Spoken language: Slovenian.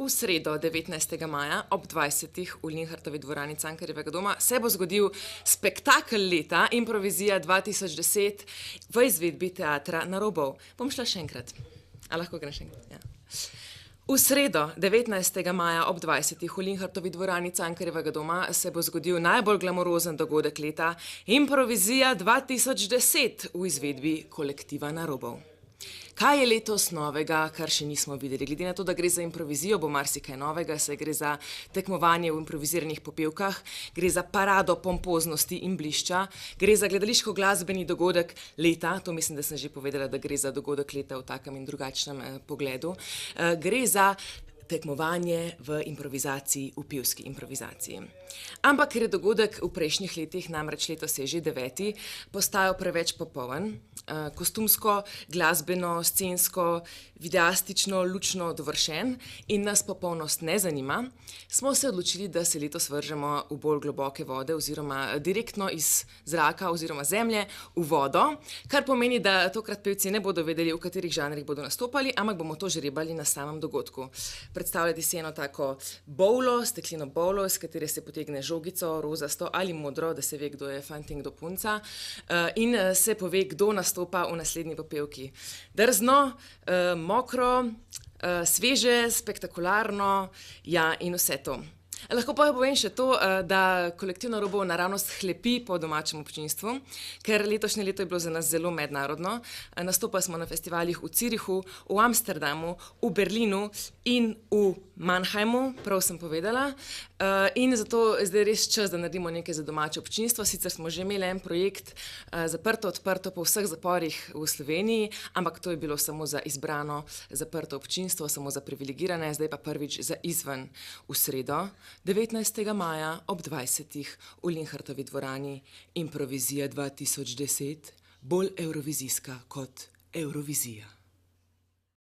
V sredo 19. maja ob 20. v Linhartovi dvorani Cankarjevega doma se bo zgodil spektakel leta Improvizija 2010 v izvedbi Teatra Narobov. Bom šla še enkrat. A lahko grem še enkrat? Ja. V sredo 19. maja ob 20. v Linhartovi dvorani Cankarjevega doma se bo zgodil najbolj glamurozen dogodek leta Improvizija 2010 v izvedbi kolektiva Narobov. Kaj je letos novega, kar še nismo videli? Glede na to, da gre za improvizijo, bo marsikaj novega, saj gre za tekmovanje v improviziranih popevkah, gre za parado pompoznosti in blišča, gre za gledališko-glasbeni dogodek leta, to mislim, da sem že povedala, da gre za dogodek leta v takem in drugačnem pogledu, gre za tekmovanje v improvizaciji, v pevski improvizaciji. Ampak, ker je dogodek v prejšnjih letih, namreč letos je že 9., postajal preveč popoln, kostumsko, glasbeno, scensko, videastično, lučno dovršen in nas popolnost ne zanima, smo se odločili, da se letos vržemo v bolj globoke vode oziroma direktno iz zraka oziroma zemlje v vodo, kar pomeni, da tokrat pevci ne bodo vedeli, v katerih žanrih bodo nastopali, ampak bomo to žrebali na samem dogodku. Predstavljati si eno tako bowlo, stekleno bowlo, iz katere se potegne žogico, rozasto ali modro, da se ve, kdo je fant in kdo punca, in se pove, kdo nastopa v naslednji popevki. Drzno, mokro, sveže, spektakularno, ja, in vse to. Lahko pa povem še to, da kolektiv Narobov naravnost hlepi po domačem občinstvu, ker letošnje leto je bilo za nas zelo mednarodno. Nastopali smo na festivalih v Zürichu, v Amsterdamu, v Berlinu in v Mannheimu, prav sem povedala. In zato je zdaj res čas, da naredimo nekaj za domače občinstvo. Sicer smo že imeli en projekt zaprto, odprto po vseh zaporih v Sloveniji, ampak to je bilo samo za izbrano zaprto občinstvo, samo za privilegirane, zdaj pa prvič za izven v sredo. 19. maja ob 20. v Linhartovi dvorani Improvizija 2010, bolj evrovizijska kot Eurovizija.